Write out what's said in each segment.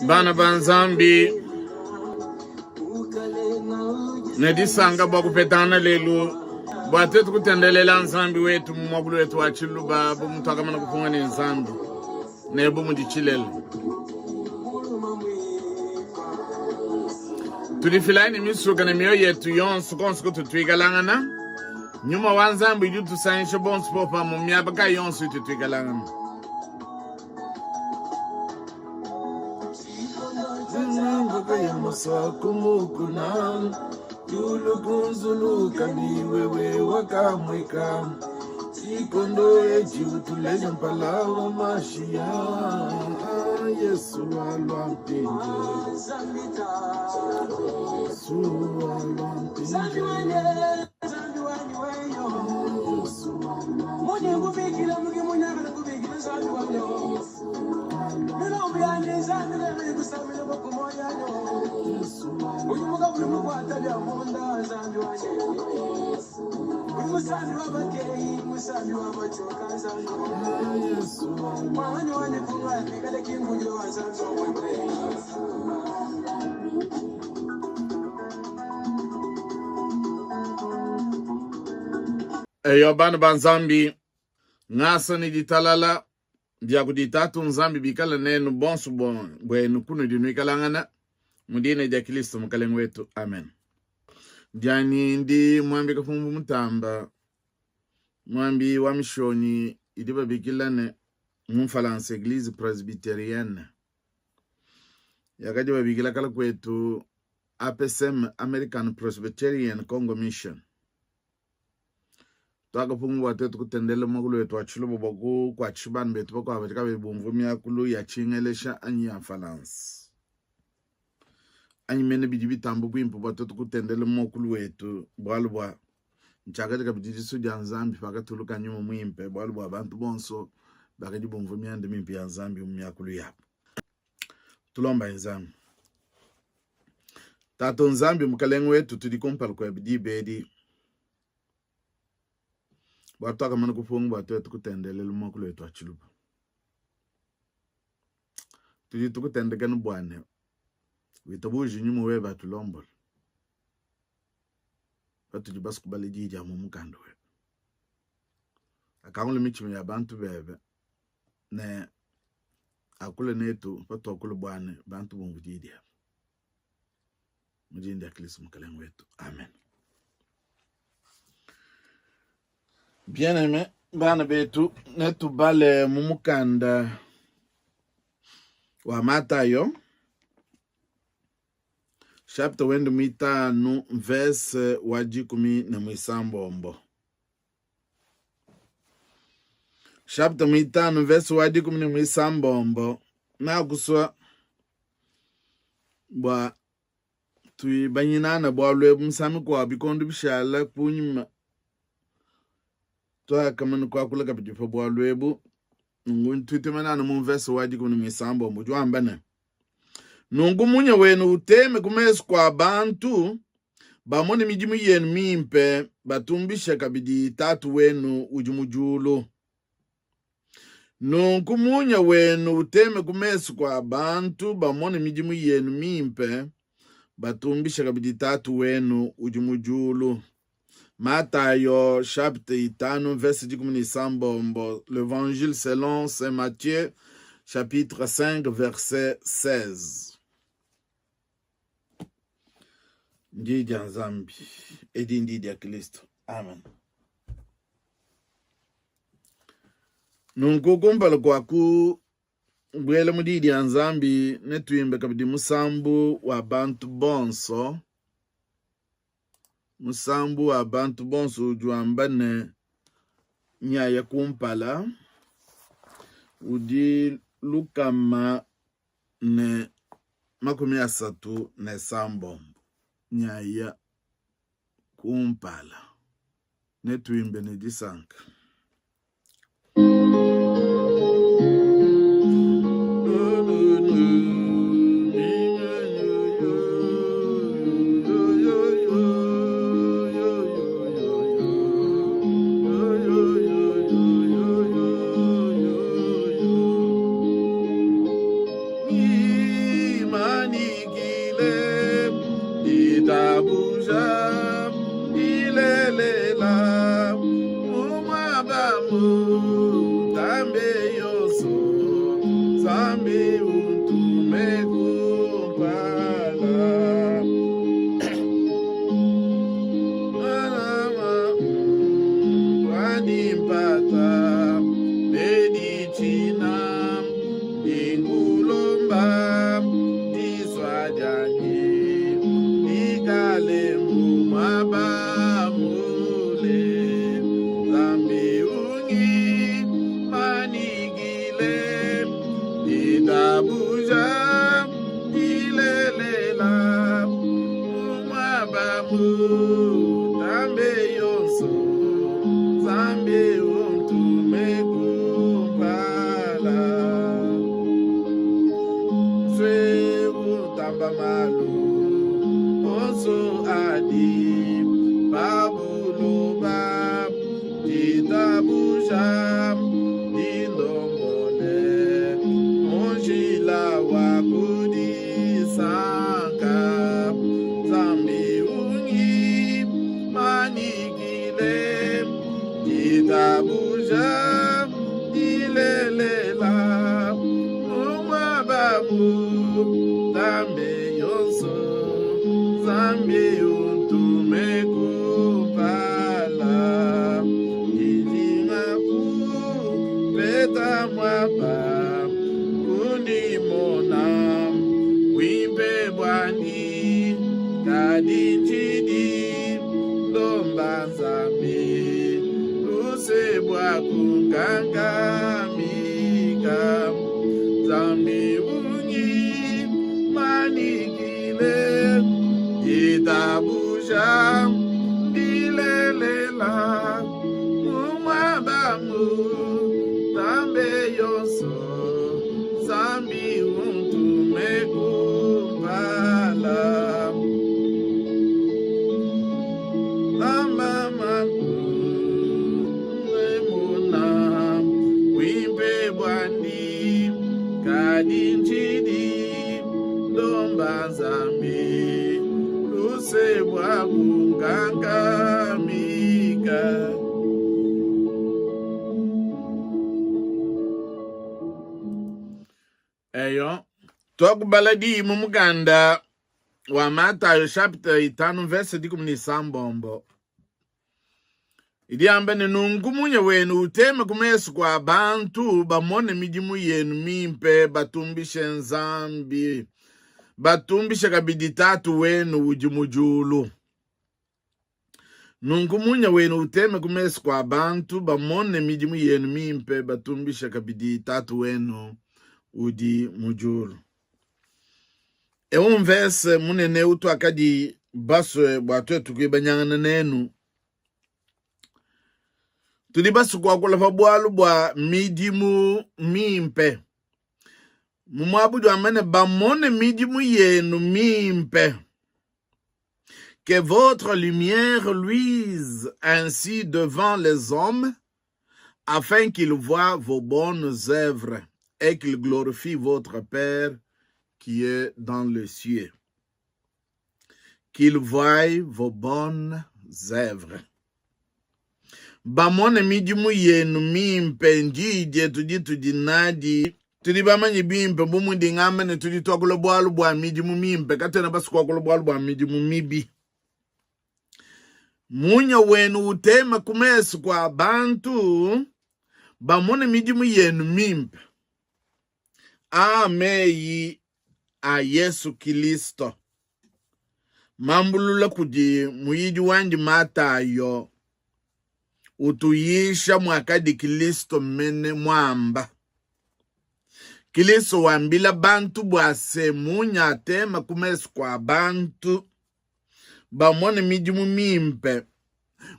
Bana banzambi nedisanga bakupetana lelu bwatetu kutendelela nzambi wetu mwabulu wetu wa chiluba bumutaka mana kufunga ni nzambi nebu mudichilele tulifilaini misuka na miyo yetu yonsu konsu kututwigalangana nyuma wanzambi yutu sanisho bonsu popa mumiabaka yonsu tutwigalangana Kumukunam Tulukunzulu Kaniwewe Wakamweka Sikondo Eji Utuleza Mpalawa Mashia Yesu Alwampinje Yesu Alwampinje Eyo bana banzambi ngasa ni ditalala dia kuditatu nzambi bikala nenu bonsu bon bwenu kunu dinuikalangana mudine dia Kristo mkalengu wetu amen. Diani ndi mwambi kafumbu mutamba mwambi wa mishoni idiba bikilane mumfalansa Eglise Presbyterienne yakadi babikila kala kwetu APSM American Presbyterian Congo Mission twaka pungu watetu kutendele mwakulu wetu wachilubo boku kwa chibani betu bako wabatika bebumvumi yakulu ya chingelesha anyi ya falansi anyi mene bijibitambu kuimpu watetu kutendele mwakulu wetu bwalubwa nchakati kabididi sudi ya nzambi paka tuluka nyuma mwimpe bwalubwa bantu bonso baka jibumvumi andi mimpi ya nzambi umyakulu yapu tulomba nzambi tato nzambi mkalengu wetu tudikumpala kwa bidi bedi watu akamana kufungu watu wetu kutendele mwakulu wetu wachiluba tujitu kutendekenu bwane witabuji nyumu weba tulombola watu jibasi kubali jija mumukando we akangule michimi ya bantu bebe ne akule netu watu wakule bwane bantu bungu jidia mujindi ya Kristo mkalengu wetu amen. Bien aimé, bana betu netu bale mumukanda wa Matayo chapter wendo mitanu verse wajikumi na mwisambombo. Chapter mitanu verse wajikumi na mwisambombo na kuswa bwa tuibanyinana bwa lwe msami kwa bikondo bishala kunyima toa kamanu kwa kula kapiti fa bwa lwebu ngun tutemana mu verse wajikumi na mwisambombo jwambana nungu munya wenu uteme kumesu kwa bantu bamone mijimu yenu mimpe batumbisha kabidi tatu wenu ujumujulo. Nungu munya wenu uteme kumesu kwa bantu bamone mijimu yenu mimpe batumbisha kabidi tatu wenu ujumujulo. Matayo chapitre 5 verset 17. L'évangile selon Saint Matthieu chapitre 5 verset 16. Ndidi ya nzambi edi ndidi ya Kristo amen. Nunkukumbala kwaku bwele mudidi ya nzambi netuimbe kabidi musambu wa bantu bonso. Musambu wa bantu bonso ujuambane nyaya kumpala udi lukama ne makumi asatu ne sambo nyaya kumpala netuimbe ne disanka. zambi utumekumpala wadimpata medichina ingulomba diswajani ikalembu mabamule zambi ungi manigile itabuja ilelela umabamu tambe yonso zambi untumekumpala swe utamba malu onso adi babuloba ditabuja dindombole onjila wakudi sanka zambi ungi manigile ditabuja dilelela umababu tambe yonso zambi untumekumpala ilingaku peta mwapa kunimona wimpe bwani kadinchidi lomba zambi lusebwa kungangamika zambi ungi manigile itabuja dilelela umabamu tambe yonso zambi untumekumpala lamba maku emuna wimpe bwandi kadinchidi lomba zambi lusebwa kungangamika eyo tokubaladi mumuganda wa Matayo chapter 5 verse 17 idiambe nungumunye wenu uteme kumesu kwa bantu bamone mijimu yenu mimpe batumbishe nzambi batumbishe kabidi tatu wenu ujimujulu nungumunye wenu uteme kumesu kwa bantu bamone mijimu yenu mimpe batumbishe kabidi tatu wenu udi mujulu verse munene utu akadi baswe bwatwe tukibanyangana nenu tudi basu kwa kula fabwalu bwa mijimu mimpe mumwabudu amene bamone mijimu yenu mimpe que votre lumière luise ainsi devant les hommes afin qu'ils voient vos bonnes œuvres et qu'ils glorifient votre Père qui est dans le ciel. Qu'ils voient vos bonnes œuvres. Bamone mijimu yenu mimpe njidye tudi nadi tudi bamanyi bimpe bumundi ngamene tudi twakulo bwalu bwa mijimu mimpe katena basu kwakulo bwalu bwa mijimu mibi munya wenu utema kumesu kwa bantu bamone mijimu yenu mimpe ameyi a Yesu Kristo mambulula kudi muyiji wanji Matayo utuyisha mwakadi Kristo mene mwamba Kristo wambila bantu bwase munya atema kumesu kwa bantu bamone mijimu mimpe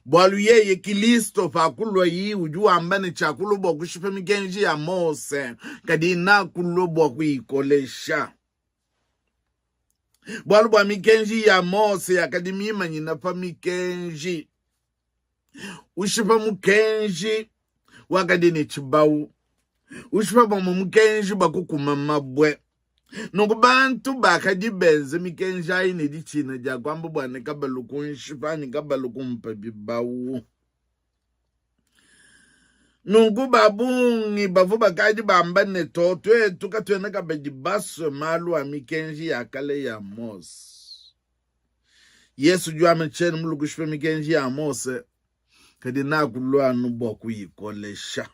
bwalu yeye Kristo fakulwa yi uju ambane chakulu bwa kushipe mikenji ya Mose kadina kulwa bwa kuikolesha bwalu bwa mikenji ya Mose akadimima nyina pa mikenji ushipa mukenji wakadini chibawu ushipa mukenji bakukuma mabwe Nungu bantu bakadi benze mikenja ine di china ja kwamba bwane kabaluku nshipani kabaluku mpabibawu. Nungu babungi bavu bakaji bamba neto tuka tuene kabedi baso malu amikenji ya kale ya Mose. Yesu jua mecheni mulukushpe mikenji ya Mose kadi na kulua nubo kuyikolesha.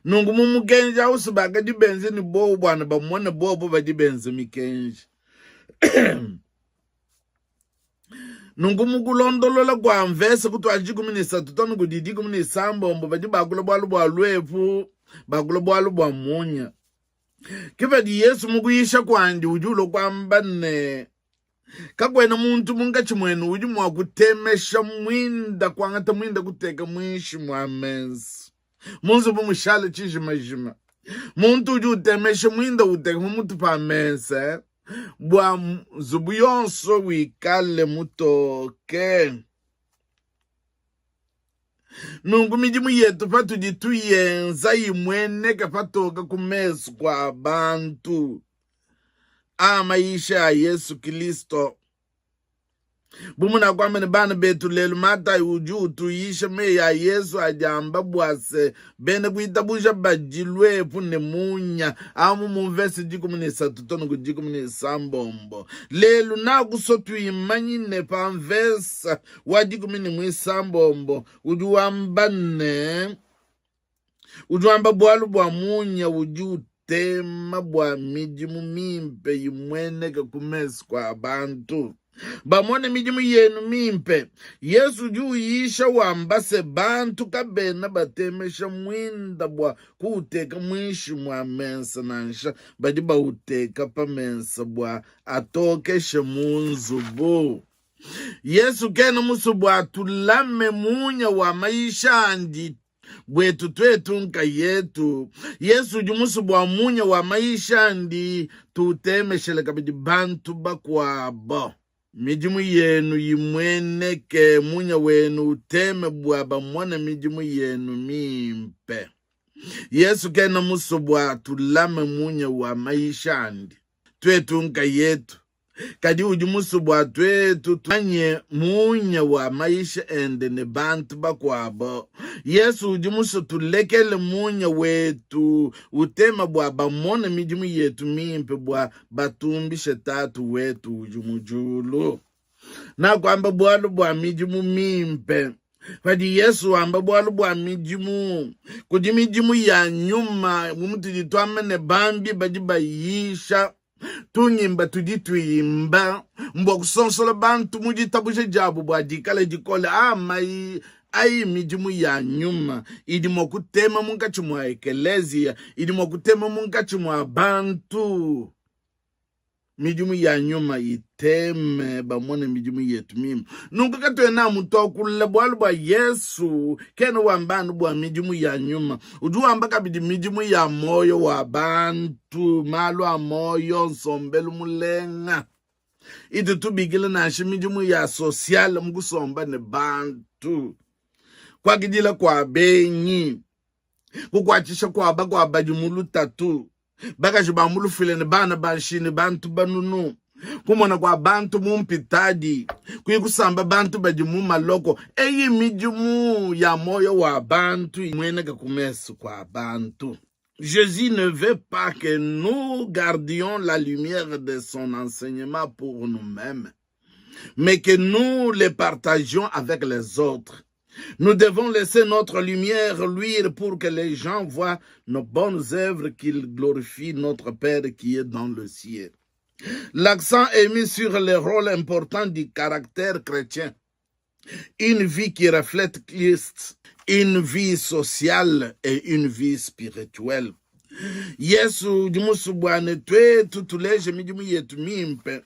Nungu mumukenji ausu bakadi benzi ni bobo bwana bamwane bobo badi benzi mikenji. Nungu mukulondolola kwa mvese kutu ajikuminisa tutonu kudidi kuminisa mbombo badi bakula bwalu bwa lwefu bakula bwalu bwa munya. Kifa di Yesu mukuyisha kwa ndi ujulo kwa mbane kakwena muntu munga chimwenu uji mwa kutemesha mwinda kwa ngata mwinda kuteka mwishi mwa mensi. Munzu bumushale chijima. Muntu uji utemesha mwinda uteka mumutu pa mensi. Bwa zubu yonso wikale mutoke. Nungu mijimu yetu patu jitu yenza imwene kapatoka kumesu kwa bantu. Maisha ya Yesu Kristo. Bumuna kwa mene bana betu lelu mata uju tuisha me ya Yesu ajamba bwase bene kuitabusha bajilwe pune munya amu muvesi jikumunisa tutono kujikumunisa mbombo lelu na kusotu imanyi ne pamvesa wajikumini mwisa mbombo ujuamba bwalu bwa munya uju tema bwa mijimu mimpe imwene kakumesi kwa abantu. Bamone mijimu yenu mimpe. Yesu juu yisha wambase bantu kabena batemesha mwinda bwa kuteka mwishi mwa mensa nansha. Badi ba uteka pa mensa bwa atokeshe munzubu. Yesu kena musubu atulame munya wa maisha andi bwetu twetu nka yetu. Yesu jumusu bwa munya wa maisha ndi tutemeshele kabidi bantu bakwabo. Mijimu yenu yimweneke munya wenu uteme bwa bamwana mijimu yenu mimpe. Yesu kena musu bwa tulame munya wa maisha ndi twetu nka yetu. Kadi ujimusu bwa twetu tanye munya wa maisha ende ne bantu bakwabo. Yesu ujimusu tulekele munya wetu utema bwa bamona mijimu yetu mimpe bwa batumbishe tatu wetu ujumujulu. Na kwamba bwalu bwa mijimu mimpe. Fadi Yesu wamba bwalu bwa mijimu. Kujimijimu ya nyuma mumutu jituame ne bambi bajiba yisha. Tunyimba tuditwimba mbwa kusonsola bantu mujitabushe jabu bwa dikale jikole mai mijimu ya nyuma idimo kutema munkachi mwa ekelezia idimo kutema munkachi mwa bantu. Mijimu ya nyuma iteme bamone mijimu yetu mimo. Nungu katuwe na mutokule bwalu bwa Yesu kene wambanu bwa mijimu ya nyuma. Ujuwa mbaka bidi mijimu ya moyo wa bantu malu wa moyo nsombelu mulenga. Itu tubigile nashi mijimu ya sosial mkusomba ne bantu. Kwa kidila kwa benyi kukwachisha kwa bajimulu tatu. Baka jibamulu filene bana banshini bantu banunu. Kumona kwa bantu mumpitadi. Kuyikusamba bantu bajimu maloko. Eyi mijimu ya moyo wa bantu. Mwene kakumesu kwa bantu. Jésus ne veut pas que nous gardions la lumière de son enseignement pour nous-mêmes, mais que nous les partagions avec les autres. Nous devons laisser notre lumière luire pour que les gens voient nos bonnes œuvres, qu'ils glorifient notre Père qui est dans le ciel. L'accent est mis sur le rôle important du caractère chrétien. Une vie qui reflète Christ, une vie sociale et une vie spirituelle. Yesu jimusu bwane twetu tuleje mijimu yetu mimpe.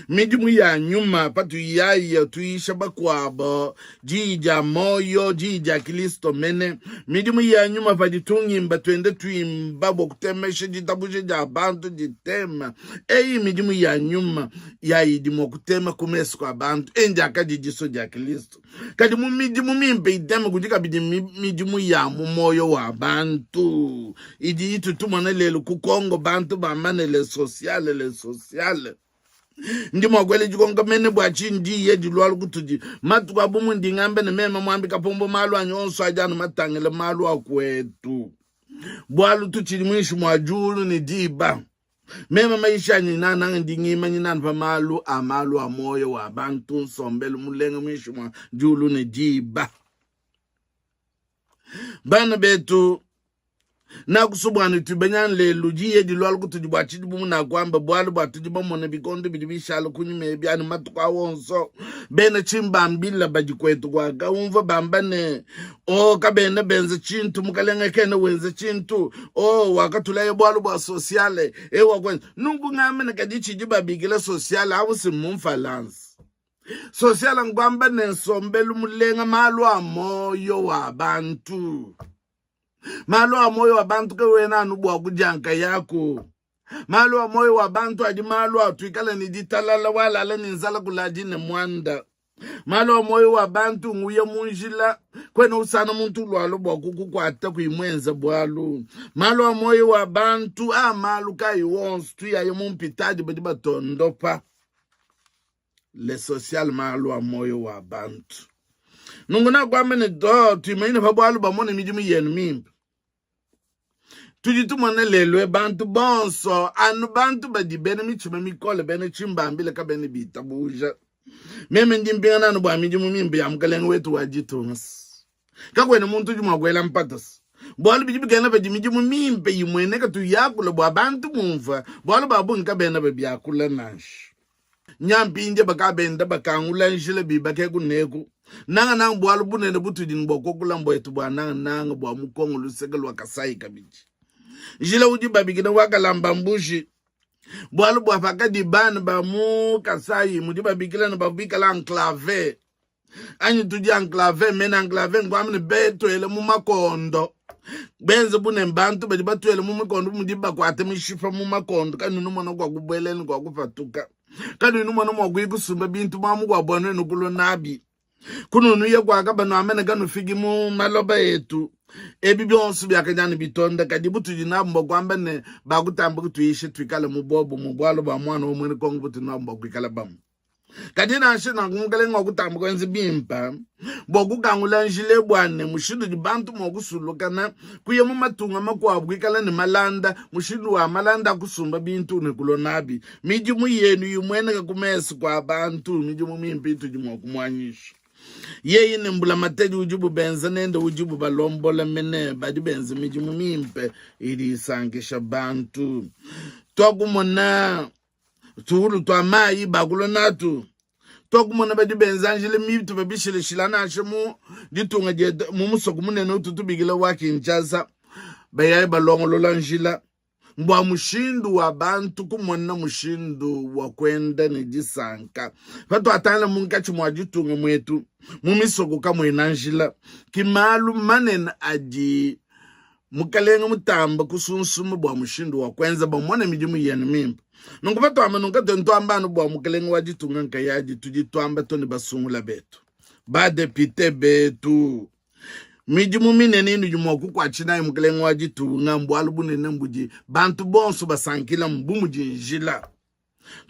Mijimu ya nyuma patu yaya tuisha bakwabo. Jija moyo, jija Kristo mene. Mijimu ya nyuma paditungi tuende tuimba bokutemeshe jitabushe jabantu jitema. Eyi mijimu ya nyuma ya idimo kutema kumesu kwa bantu. Enja akajijiso ja Kristo. Kadi mijimu mimpe itema kujika bidi mijimu ya mumoyo wa bantu. Idi itu tumane lelu kukongo bantu bamane le sociale. ndi mwagwele jikonga mene bwachi ndi ye dilwalo kutuji matu kwa bumu ndi ngambe ne mema mwambi kapombo malu anyonso ajanu matangele malu akwetu bwalu tuchili mwishu mwajulu ni diba mema maisha nyinana ndi ngima nyinana pa malu amalu amoyo wa bantu nsombelu mulenga mwishu mwajulu ni diba bana betu na kusubwani tubenyan le lujiye di lwal kutuji bwachi bumu na kwamba bwalu bwatuji bamone bikondo bidibishalo kunyume byani matukwa wonso bene chimbambila bajikwetu kwa kaumva bambane kabene benze chintu mukalenga kene wenze chintu wakatulaye bwalu bwa sociale wakwen nungu ngamene kadichi jiba bigile sociale awusi mumfalance sociale ngwamba nensombelu mulenga malu amoyo wa bantu malu amoyo wa bantu ke wena nubwa kujanka yako malu amoyo wa bantu adi malu atuikala ni ditalala wala ala ninzala kulajine mwanda malu amoyo wa bantu nguye munjila kwena usana muntu lwalo bwa kukukwata kuimwenza bwalu malu amoyo wa bantu malu kai wonsu tuya mumpitaji badi batondopa le social malu amoyo wa bantu nunguna kwa mene do tuimaine pa bwalu bamone mijimu yenu mimpi tujitumane lelwe bantu bonso anu bantu badi bene michime mikole bene chimbambile ka bene bitabuja meme ndimpinga nanu bwa mijimu mimpi ya mkalengu wetu wajitumas kakwene muntu jumagwela mpatas bwalu bijibu kena badi mijimu mimpi yimwene ka tuyakula bwa bantu mumfa bwalu babu nka bene babiakula nash nyampi inje baka benda baka ngula njile bibake kuneku nanga bwalu bunene butudin bokokula mboyetu bwa nanga bwa mukongo lusekelwa kasai kabiji jila uji babigina wakalamba mbushi bwalu bwa pakadi ban ba mu kasai mudi babikila na babikala enclave anyi tuji enclave mena enclave ngwamne beto ele mu makondo benze bune mbantu badi batwele mu makondo mudi bakwate mishifa mu makondo kanunu mona kwa kubweleni kwa kufatuka kanunu mona mo gwikusumba bintu mamu kwa bwana nukulo nabi kununu ye kwa kabano amene kanu figi mu maloba yetu byonso byakanyana bitonda kadi butuji nabo kwamba ne bakutamba kutuyishe twikala mu bobo mu bwalo ba mwana omwe kongo butu nabo kwikala bam kadi na shina ngungale ngokutamba kwenzi bimpa bokugangula njile bwane mushidu dibantu mokusulukana kuye mu matunga makwabo kwikala ne malanda mushidu wa malanda kusumba bintu ne kulonabi miji mu yenu yumwene ka kumesu kwa abantu miji mu mimpi tuji mokumwanyisha yeye nembula mateji ujubu benza nende ujubu balombola mene badi benza mijimu mimpe ili sangisha bantu tokumona tuhulu twa mayi bakulo natu tokumona badi benza anjile mibitu babishile shilana ashemu ditunga je mumusoko munene ututubigila waki njaza bayaye balongolola njila mbwa mushindu wa bantu kumona mushindu wa kwenda ni jisanka pato atana munkachi mwajitunga mwetu mumisoko kamwena njila kimalu manene aji mukalenga mutamba kusunsumu bwa mushindu wa kwenza bamona mijimu yenu mimpa nungupato amanunga tento ambanu bwa mukalenga wajitunga nkayaji tujituamba toni basungula betu badepite betu mijimu minene inu jumoku kwa china mukalenga wajitunga mbwalu bunene mbuji bantu bonso basankila mbumuji njila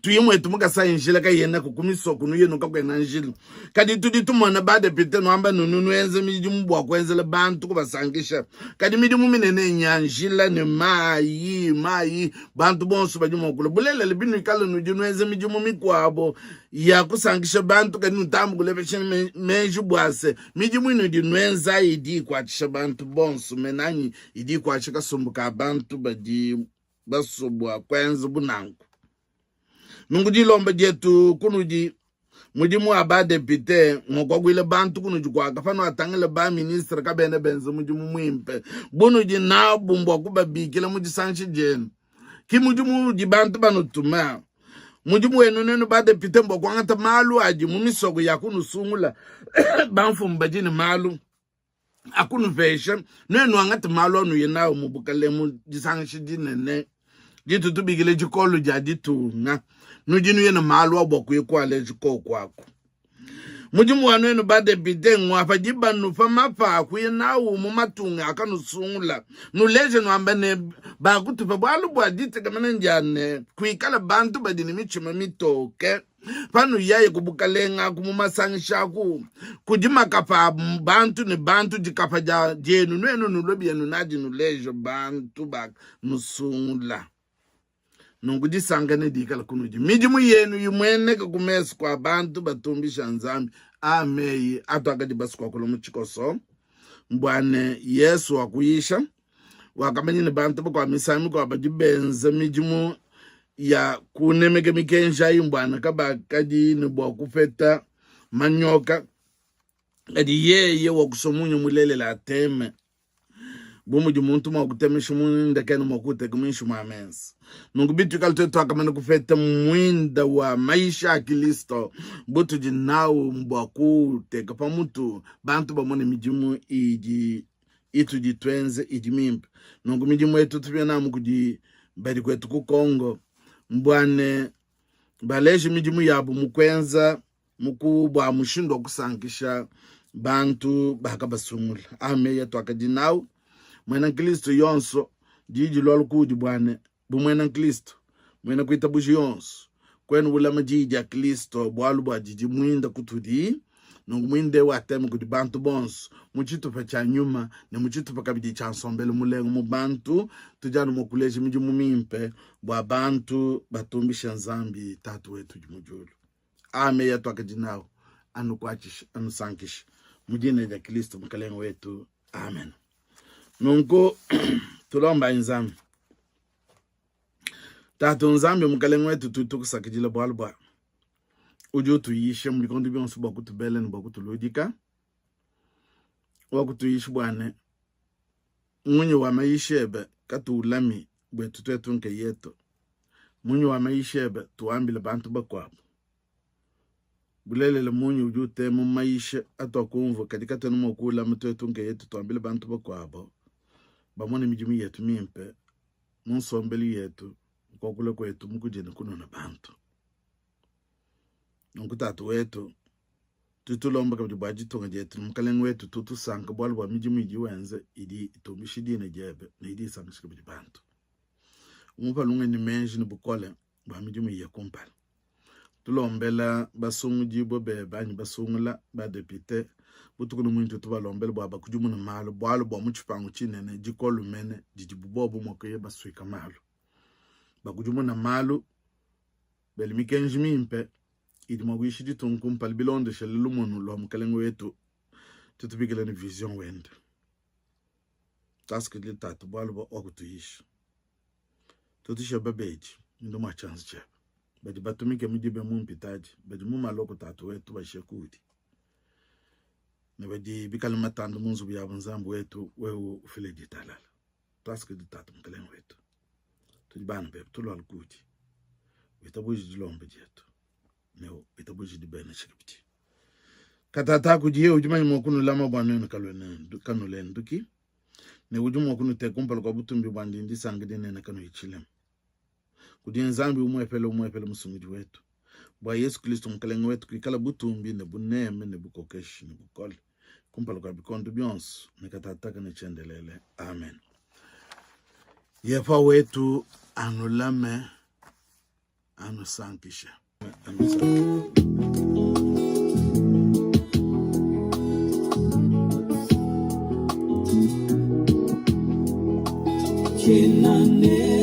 tuyimwe tumuka sa njila ka yena kukumisoko nu yenu kakwena njila kadi tudi tumona bade pite no amba nunu enze mijimu bwa kwenzele bantu kubasangisha kadi mijimu minene nyanjila ne mayi bantu bonso bajumokula bulele libinu ikalo nu jinu enze mijimu mikwabo ya kusangisha bantu kadi nutambu kulebeshe meju bwase mijimu inu dinu enza idi kwa chisha bantu bonso menanyi idi kwa chika sumbuka bantu badi basobwa kwenze bunangu nunguji lomba jetu kunuji mujimu abade pite ngokogwile bantu kunuji kwa kafano atangile ba minister kabene benzo mujimu mwimpe bunuji na bumbwa kubabikile muji sanchi jenu ki mujimu jibantu banutuma mujimu wenu nenu bade pite mbo kwa ngata malu aji mumisogo ya kunu sungula banfu mbajini malu akunu fesha nenu ngata malu anu yenao mubukale muji sanchi jinene jitu tubigile jikolu jadi tunga nujinu yena malu wabwa kuyekwale jiko kwako mujimu wanu bade bide ngwa jiba nufa mafa kuyena umu matunga akanusungula nuleje nwambane bakutupa bwalu bwadite kamana njane kuikala bantu badini michima mitoke panu yaye kubukalenga kumumasangisha kujima kapa bantu ni bantu jikapa jenu nwenu nulobi ya nunaji nulejo bantu bak nusungula nungudi sangane dikala kunuji mijimu yenu yumwene kakumesu kwa bantu batumbisha nzambi ameyi atu akadi basu kwa kulumu chikoso mbwane Yesu wakuyisha wakamanyine bantu kwa misami kwa bajibenze mijimu ya kunemeke mikensha mbwane kaba kadi nibwa kufeta manyoka kadi yeye wakusomunyo mulele la teme bumuji muntu mwakutemesha mwinda kenu mwakute kumishu mwamensi nungubitu kalitetu wakamane kufeta mwinda wa maisha akilisto butu jinawu mbwakute kapa mutu bantu bamone mijimu itu jitwenze ijimimpi nungu mijimu etu tupia namu kuji bari kwetu kukongo mbwane baleshi mijimu yabu mukwenza mukubwa mushindo kusankisha bantu baka basumula ame yetu wakajinawu mwena Kristo yonso jiji lwalukuji bwane bumwena Kristo mwena kuita bushi yonso kwenu ulama jiji ya Kristo bwalu bwa jiji mwinda kutudi nungu mwinde wateme kuti bantu bonso muchitupa cha nyuma ne muchitupa kabidi cha nsombele mulengu mu bantu tujanu mokuleji miji mumimpe bwa bantu batumbisha nzambi tatu wetu jimujulu ame yetu akajinao anukwachisha anusankisha mujine ya Kristo mkalengu wetu amen. Nungu tulomba nzambi tatu nzambi mkalengu wetu tutukusakijila bwalubwa ujo tuyishe mulikondi byonso bakutubele nibakutuludika wakutuyishe bwane munyi wa maishebe katulami bwetu twetu nke yetu munyi wa maishebe tuambile bantu bakwabo bulelele munyi ujo temu maisha atokumvu kadika tenu mokula mtwetu nke yetu tuambile bantu bakwabo bamone mijimu yetu mimpe munsombeli yetu kokule kwetu mukujene kuno na bantu nkutatu wetu tutulomba kabdi baji tonga jetu mkalengu wetu tutusanka bwalu bwa mijimu iji wenze idi itombishidine jebe na idi samishika bidi bantu umupa lunga ni menji ni bukole bwa mijimu iya kumpala tulombela basungu jibo banyi basungula ba depite butukunu mwintu tubalombela bwa bakujumu na malo bwalu bwa muchipangu chinene jikolu mene jijibubobu mwakoye baswika malo bakujumu na malo beli mikenji mimpe idi mwagwishidi tunkumpala bilonde shalilu munu lwa mkalengu wetu tutubigile ni vision wende taskidli tatu bwalu bwa wakutuyishi tutisha babeji ndo machansi chepe baji batumike mijibe mumpitaji baji mumaloko tatu wetu bashekudi ne baji bikali matandu munzu bya bunzambu wetu wewe ufileji talala taskidli tatu mkalengu wetu tujibana bebe tulo alkuti witabuji jilombe jetu neo itabuji dibena shikipiti katata kujiye ujuma mwakunu lama bwanenu kanule nduki ne ujuma mwakunu tekumpala kwa butumbi bwandindi sangidine na kanu ichilem kudi nzambi umwepele musungiji wetu bwa Yesu Kristo mkalengu wetu kikala butumbi ne buneme ne bukokeshi ne bukole kumpala kwa bikondo byonso ne katataka ne chendelele amen. Yefa wetu anulame anusankisha Chinane